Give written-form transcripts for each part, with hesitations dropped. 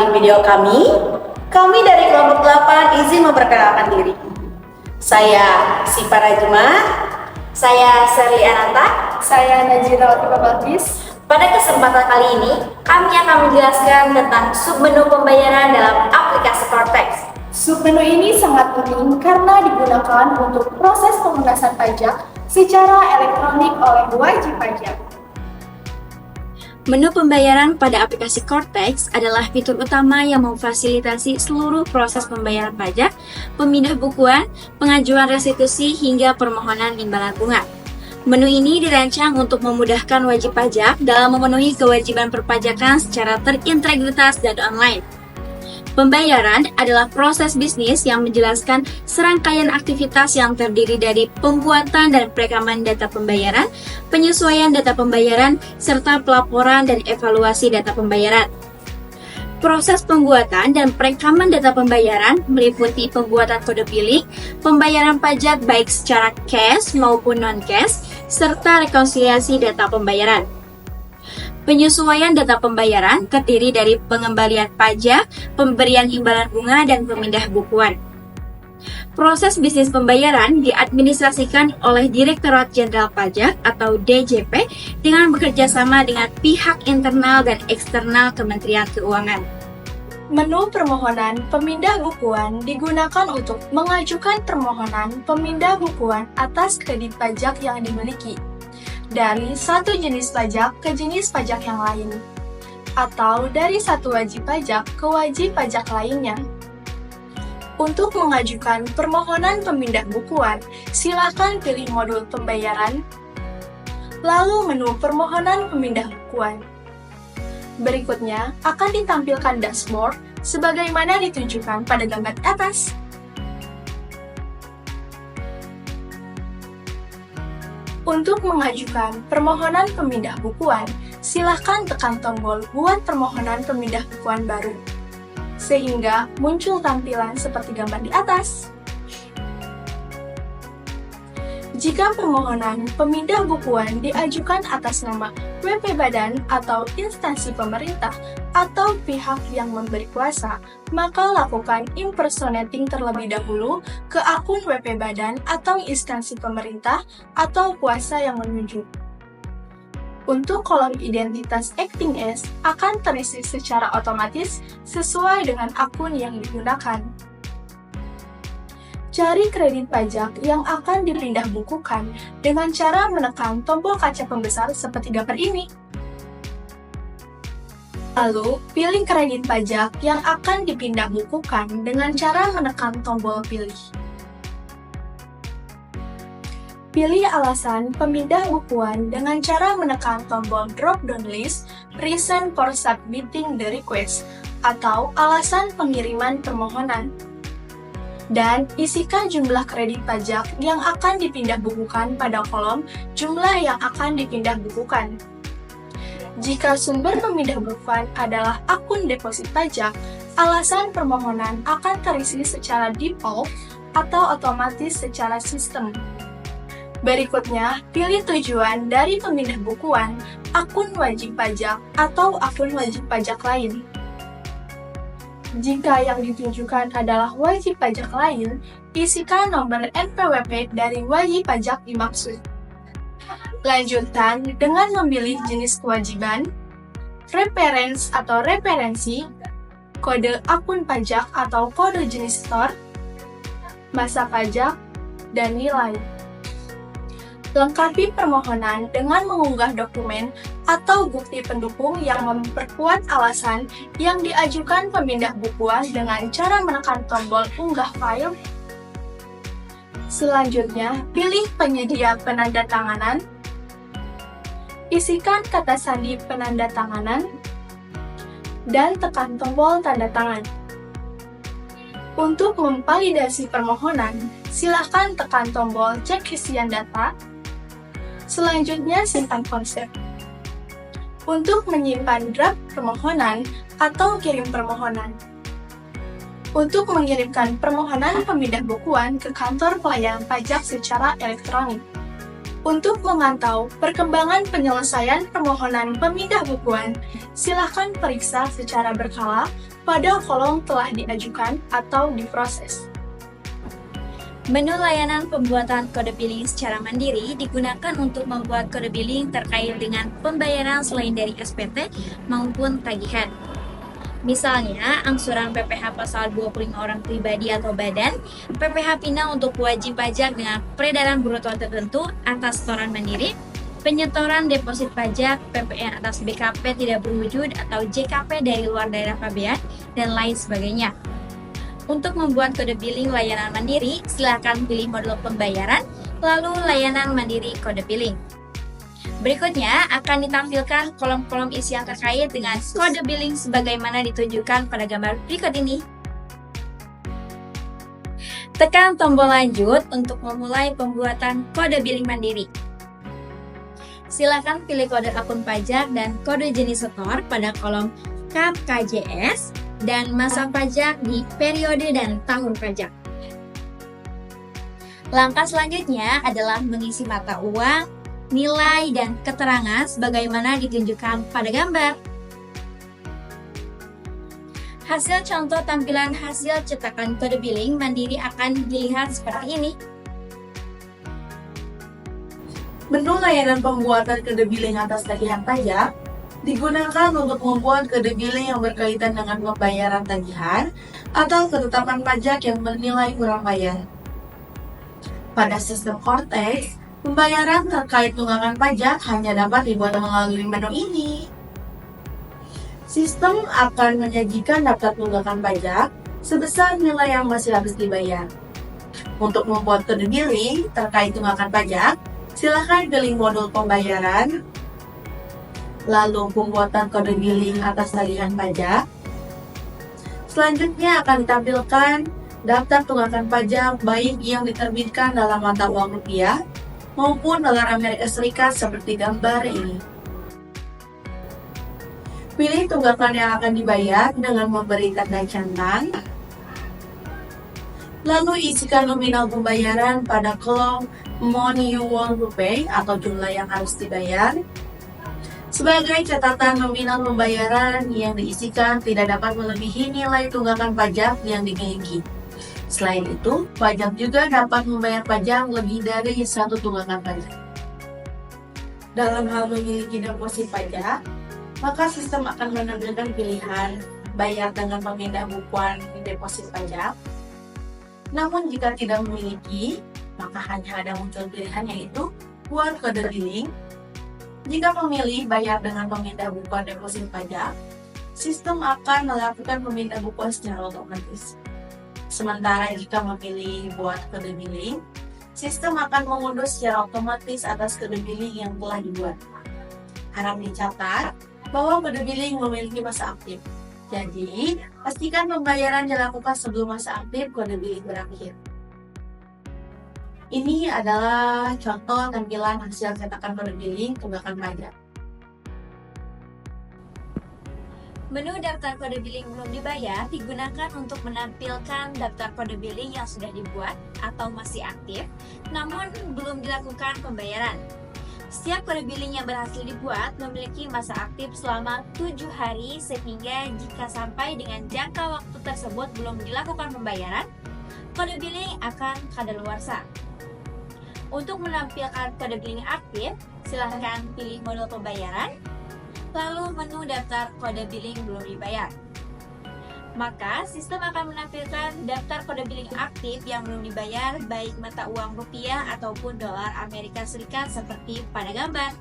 di video kami dari kelompok 8 izin memperkenalkan diri. Saya Sipa Rajma, saya Sherly Ananta, Saya Najira Otiba Balkis. Pada kesempatan kali ini, kami akan menjelaskan tentang submenu pembayaran dalam aplikasi Cortex. Submenu ini sangat penting karena digunakan untuk proses pelunasan pajak secara elektronik oleh wajib pajak. Menu pembayaran pada aplikasi Cortex adalah fitur utama yang memfasilitasi seluruh proses pembayaran pajak, pemindah bukuan, pengajuan restitusi, hingga permohonan imbalan bunga. Menu ini dirancang untuk memudahkan wajib pajak dalam memenuhi kewajiban perpajakan secara terintegritas dan online. Pembayaran adalah proses bisnis yang menjelaskan serangkaian aktivitas yang terdiri dari pembuatan dan perekaman data pembayaran, penyesuaian data pembayaran, serta pelaporan dan evaluasi data pembayaran. Proses pembuatan dan perekaman data pembayaran meliputi pembuatan kode pilih, pembayaran pajak baik secara cash maupun non-cash, serta rekonsiliasi data pembayaran. Penyesuaian data pembayaran terdiri dari pengembalian pajak, pemberian imbalan bunga, dan pemindah bukuan. Proses bisnis pembayaran diadministrasikan oleh Direktorat Jenderal Pajak atau DJP dengan bekerja sama dengan pihak internal dan eksternal Kementerian Keuangan. Menu permohonan pemindah bukuan digunakan untuk mengajukan permohonan pemindah bukuan atas kredit pajak yang dimiliki dari satu jenis pajak ke jenis pajak yang lain, atau dari satu wajib pajak ke wajib pajak lainnya. Untuk mengajukan permohonan pemindah bukuan, silakan pilih modul pembayaran, lalu menu permohonan pemindah bukuan. Berikutnya akan ditampilkan dashboard sebagaimana ditunjukkan pada gambar atas. Untuk mengajukan permohonan pemindah bukuan, silakan tekan tombol buat permohonan pemindah bukuan baru, sehingga muncul tampilan seperti gambar di atas. Jika permohonan pemindah bukuan diajukan atas nama WP Badan atau instansi pemerintah atau pihak yang memberi kuasa, maka lakukan impersonating terlebih dahulu ke akun WP Badan atau instansi pemerintah atau kuasa yang menunjuk. Untuk kolom identitas acting as akan terisi secara otomatis sesuai dengan akun yang digunakan. Cari kredit pajak yang akan dipindah bukukan dengan cara menekan tombol kaca pembesar seperti gambar ini. Lalu, pilih kredit pajak yang akan dipindah bukukan dengan cara menekan tombol pilih. Pilih alasan pemindah bukuan dengan cara menekan tombol drop-down list Reason for Submitting the Request atau alasan pengiriman permohonan. Dan isikan jumlah kredit pajak yang akan dipindah bukukan pada kolom jumlah yang akan dipindah bukukan. Jika sumber pemindah bukuan adalah akun deposit pajak, alasan permohonan akan terisi secara default atau otomatis secara sistem. Berikutnya, pilih tujuan dari pemindah bukuan, akun wajib pajak atau akun wajib pajak lain. Jika yang ditunjukkan adalah wajib pajak lain, isikan nomor NPWP dari wajib pajak dimaksud. Lanjutkan dengan memilih jenis kewajiban, reference atau referensi, kode akun pajak atau kode jenis store, masa pajak, dan nilai. Lengkapi permohonan dengan mengunggah dokumen atau bukti pendukung yang memperkuat alasan yang diajukan pemindah bukuan dengan cara menekan tombol unggah file. Selanjutnya, pilih penyedia penandatanganan. Isikan kata sandi penandatanganan dan tekan tombol tanda tangan. Untuk memvalidasi permohonan, silakan tekan tombol cek isian data. Selanjutnya, simpan konsep. Untuk menyimpan draft permohonan atau kirim permohonan. Untuk mengirimkan permohonan pemindah bukuan ke kantor pelayanan pajak secara elektronik. Untuk memantau perkembangan penyelesaian permohonan pemindah bukuan, silakan periksa secara berkala pada kolom telah diajukan atau diproses. Menu layanan pembuatan kode billing secara mandiri digunakan untuk membuat kode billing terkait dengan pembayaran selain dari SPT maupun tagihan. Misalnya, angsuran PPh pasal 25 orang pribadi atau badan, PPh pindah untuk wajib pajak dengan peredaran bruto tertentu atas setoran mandiri, penyetoran deposit pajak, PPN atas BKP tidak berwujud atau JKP dari luar daerah pabean, dan lain sebagainya. Untuk membuat kode billing layanan mandiri, silakan pilih modul pembayaran, lalu layanan mandiri kode billing. Berikutnya akan ditampilkan kolom-kolom isian terkait dengan kode billing sebagaimana ditunjukkan pada gambar berikut ini. Tekan tombol lanjut untuk memulai pembuatan kode billing mandiri. Silakan pilih kode akun pajak dan kode jenis setor pada kolom KAP KJS dan masa pajak di periode dan tahun pajak. Langkah selanjutnya adalah mengisi mata uang, nilai, dan keterangan sebagaimana ditunjukkan pada gambar. Hasil contoh tampilan hasil cetakan kode billing mandiri akan dilihat seperti ini. Menu layanan pembuatan kode billing atas tagihan pajak digunakan untuk membuat kode billing yang berkaitan dengan pembayaran tagihan atau ketetapan pajak yang bernilai kurang bayar. Pada sistem Cortex, pembayaran terkait tunggakan pajak hanya dapat dibuat melalui menu ini. Sistem akan menyajikan daftar tunggakan pajak sebesar nilai yang masih habis dibayar. Untuk membuat kode billing terkait tunggakan pajak, silakan pilih modul pembayaran, lalu pembuatan kode billing atas tagihan pajak. Selanjutnya akan ditampilkan daftar tunggakan pajak baik yang diterbitkan dalam mata uang rupiah maupun dolar Amerika Serikat seperti gambar ini. Pilih tunggakan yang akan dibayar dengan memberi tanda centang. Lalu isikan nominal pembayaran pada kolom Money You Want to Pay atau jumlah yang harus dibayar. Sebagai catatan, nominal pembayaran yang diisikan tidak dapat melebihi nilai tunggakan pajak yang dimiliki. Selain itu, pajak juga dapat membayar pajak lebih dari satu tunggakan pajak. Dalam hal memiliki deposit pajak, maka sistem akan menampilkan pilihan bayar dengan pemindah bukuan deposit pajak. Namun jika tidak memiliki, maka hanya ada muncul pilihan yaitu buat kode billing. Jika memilih bayar dengan pemindah bukuan deposit pajak, sistem akan melakukan pemindah bukuan secara otomatis. Sementara jika memilih buat kode billing, sistem akan mengunduh secara otomatis atas kode billing yang telah dibuat. Harap dicatat bahwa kode billing memiliki masa aktif. Jadi, pastikan pembayaran dilakukan sebelum masa aktif kode billing berakhir. Ini adalah contoh tampilan hasil cetakan kode billing tunggakan pajak. Menu daftar kode billing belum dibayar digunakan untuk menampilkan daftar kode billing yang sudah dibuat atau masih aktif, namun belum dilakukan pembayaran. Setiap kode billing yang berhasil dibuat memiliki masa aktif selama 7 hari, sehingga jika sampai dengan jangka waktu tersebut belum dilakukan pembayaran, kode billing akan kadaluarsa. Untuk menampilkan kode billing aktif, silahkan pilih modul pembayaran, lalu menu daftar kode billing belum dibayar. Maka sistem akan menampilkan daftar kode billing aktif yang belum dibayar baik mata uang rupiah ataupun dolar Amerika Serikat seperti pada gambar.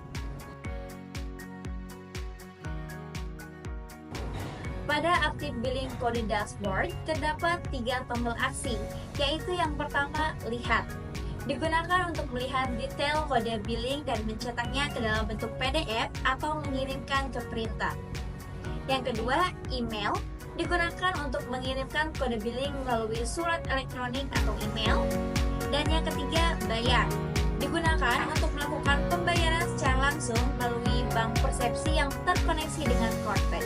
Pada aktif billing kode dashboard terdapat 3 tombol aksi, yaitu yang pertama lihat. Digunakan untuk melihat detail kode billing dan mencetaknya ke dalam bentuk PDF atau mengirimkan ke printer. Yang kedua, email, digunakan untuk mengirimkan kode billing melalui surat elektronik atau email. Dan yang ketiga, bayar, digunakan untuk melakukan pembayaran secara langsung melalui bank persepsi yang terkoneksi dengan Cortex.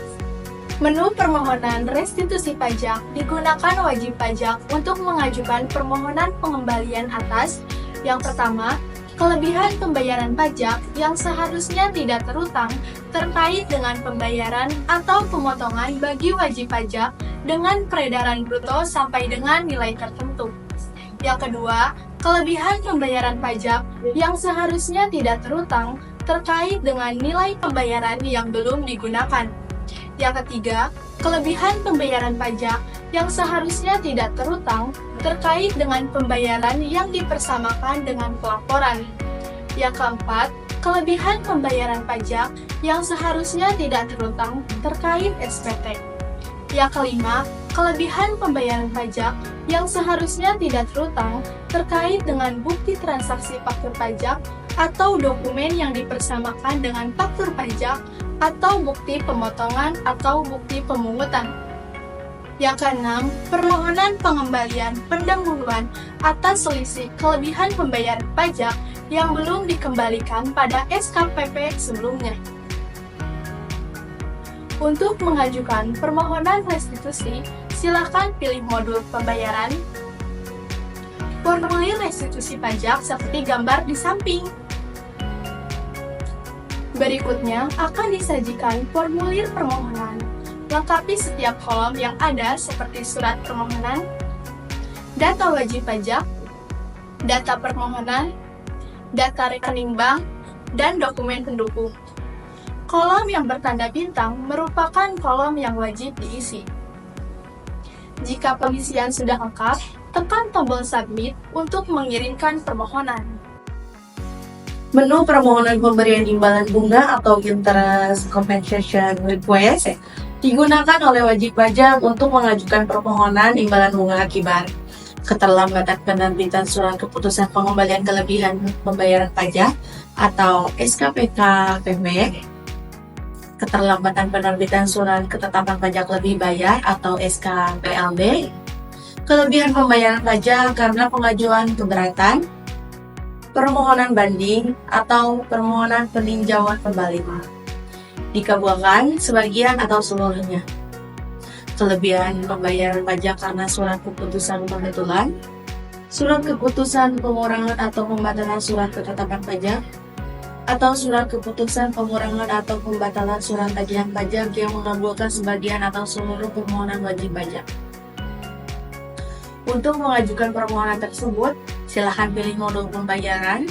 Menu permohonan restitusi pajak digunakan wajib pajak untuk mengajukan permohonan pengembalian atas yang pertama, kelebihan pembayaran pajak yang seharusnya tidak terutang terkait dengan pembayaran atau pemotongan bagi wajib pajak dengan peredaran bruto sampai dengan nilai tertentu. Yang kedua, kelebihan pembayaran pajak yang seharusnya tidak terutang terkait dengan nilai pembayaran yang belum digunakan. Yang ketiga, kelebihan pembayaran pajak yang seharusnya tidak terutang terkait dengan pembayaran yang dipersamakan dengan pelaporan. Yang keempat, kelebihan pembayaran pajak yang seharusnya tidak terutang terkait SPT. Yang kelima, kelebihan pembayaran pajak yang seharusnya tidak terutang terkait dengan bukti transaksi faktur pajak atau dokumen yang dipersamakan dengan faktur pajak atau bukti pemotongan atau bukti pemungutan. Yang keenam, permohonan pengembalian pendahuluan atas selisih kelebihan pembayaran pajak yang belum dikembalikan pada SKPP sebelumnya. Untuk mengajukan permohonan restitusi, silakan pilih modul pembayaran, formulir restitusi pajak seperti gambar di samping. Berikutnya akan disajikan formulir permohonan. Lengkapi setiap kolom yang ada seperti surat permohonan, data wajib pajak, data permohonan, data rekening bank, dan dokumen pendukung. Kolom yang bertanda bintang merupakan kolom yang wajib diisi. Jika pengisian sudah lengkap, tekan tombol submit untuk mengirimkan permohonan. Menu permohonan pemberian imbalan bunga atau interest compensation request digunakan oleh wajib pajak untuk mengajukan permohonan imbalan bunga akibat keterlambatan penerbitan surat keputusan pengembalian kelebihan pembayaran pajak atau SKPK-PB, keterlambatan penerbitan surat ketetapan pajak lebih bayar atau SKPLB, kelebihan pembayaran pajak karena pengajuan keberatan, permohonan banding atau permohonan peninjauan kembali, dikabulkan sebagian atau seluruhnya. Kelebihan pembayaran pajak karena surat keputusan pembetulan, surat keputusan pengurangan atau pembatalan surat ketetapan pajak, atau surat keputusan pengurangan atau pembatalan surat tagihan pajak yang mengabulkan sebagian atau seluruh permohonan wajib pajak. Untuk mengajukan permohonan tersebut, silakan pilih modul pembayaran,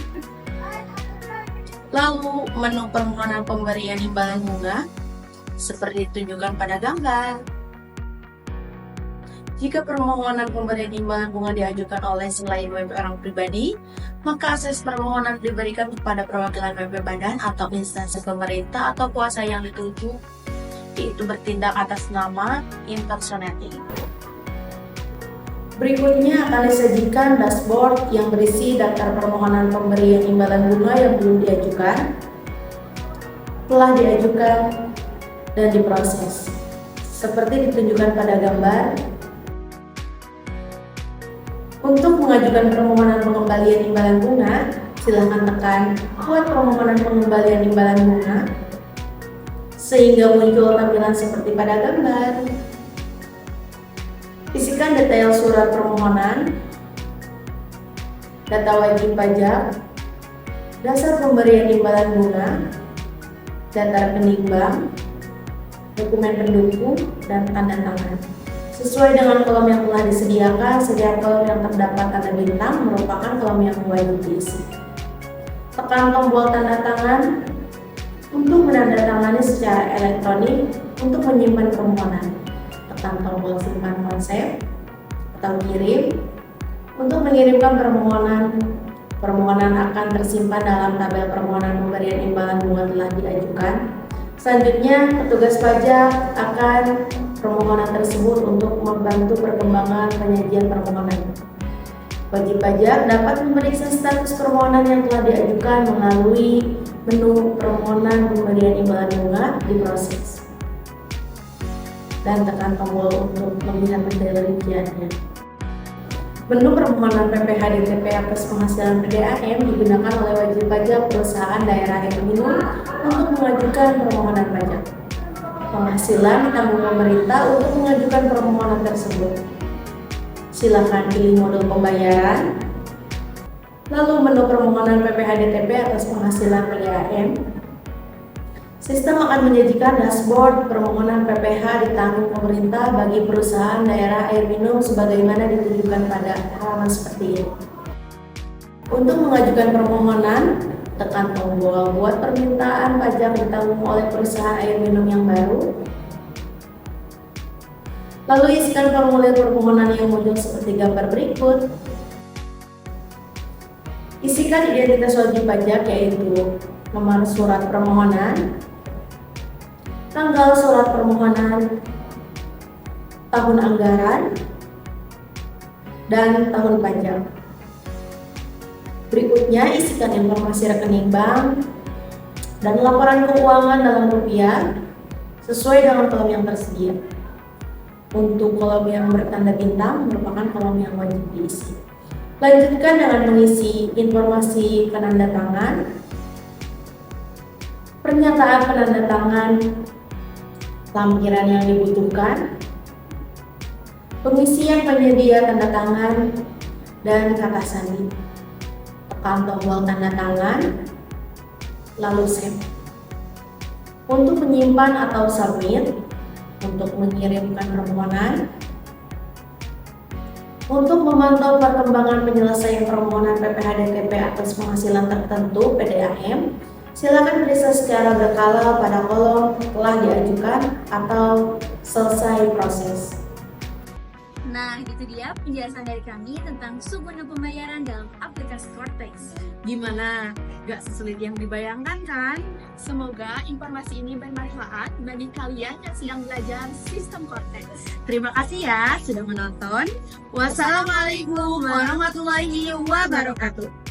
lalu menu permohonan pemberian imbalan bunga seperti ditunjukkan pada gambar. Jika permohonan pemberian imbalan bunga diajukan oleh selain WP orang pribadi, maka akses permohonan diberikan kepada perwakilan WP badan atau instansi pemerintah atau kuasa yang dituju, yaitu bertindak atas nama impersonating. Berikutnya akan disajikan dashboard yang berisi daftar permohonan pemberian imbalan bunga yang belum diajukan, telah diajukan, dan diproses. Seperti ditunjukkan pada gambar. Untuk mengajukan permohonan pengembalian imbalan bunga, silakan tekan buat permohonan pengembalian imbalan bunga sehingga muncul tampilan seperti pada gambar. Isikan detail surat permohonan, data wajib pajak, dasar pemberian imbalan bunga, data rekening bank, dokumen pendukung, dan tanda tangan. Sesuai dengan kolom yang telah disediakan, setiap kolom yang terdapat tanda bintang merupakan kolom yang wajib diisi. Tekan tombol tanda tangan untuk menandatangani secara elektronik untuk menyimpan permohonan. Tekan tombol simpan konsep atau kirim untuk mengirimkan permohonan. Permohonan akan tersimpan dalam tabel permohonan pemberian imbalan bunga telah diajukan. Selanjutnya, petugas pajak akan permohonan tersebut untuk membantu perkembangan penyajian permohonan. Wajib pajak dapat memeriksa status permohonan yang telah diajukan melalui menu permohonan pemberian imbalan bunga diproses dan tekan tombol untuk melihat detail rinciannya. Menu permohonan PPh DTP atas penghasilan PDAM digunakan oleh wajib pajak perusahaan daerah yang minum untuk mengajukan permohonan pajak. Penghasilan ditanggung pemerintah untuk mengajukan permohonan tersebut. Silakan pilih modul pembayaran, Lalu menu permohonan PPh-DTP atas penghasilan PDAM. Sistem akan menyajikan dashboard permohonan PPh ditanggung pemerintah bagi perusahaan daerah air minum sebagaimana ditunjukkan pada halaman seperti ini. Untuk mengajukan permohonan, tekan tombol buat permintaan pajak ditanggung oleh perusahaan air minum yang baru. Lalu isikan formulir permohonan yang muncul seperti gambar berikut. Isikan identitas wajib pajak yaitu nomor surat permohonan, tanggal surat permohonan, tahun anggaran, dan tahun pajak. Berikutnya isikan informasi rekening bank dan laporan keuangan dalam rupiah sesuai dengan kolom yang tersedia. Untuk kolom yang bertanda bintang merupakan kolom yang wajib diisi. Lanjutkan dengan mengisi informasi penandatangan, pernyataan penandatangan, lampiran yang dibutuhkan, pengisian penyedia tanda tangan, dan kata sandi. Tekan tombol tanda tangan, lalu save. Untuk menyimpan atau submit, untuk mengirimkan permohonan, untuk memantau perkembangan penyelesaian permohonan PPh-DTP atas penghasilan tertentu PDAM, silakan periksa secara berkala pada kolom telah diajukan atau selesai proses. Nah, itu dia penjelasan dari kami tentang sumber pembayaran dalam aplikasi Cortex. Gimana? Gak sesulit yang dibayangkan kan? Semoga informasi ini bermanfaat bagi kalian yang sedang belajar sistem Cortex. Terima kasih ya sudah menonton. Wassalamualaikum warahmatullahi wabarakatuh.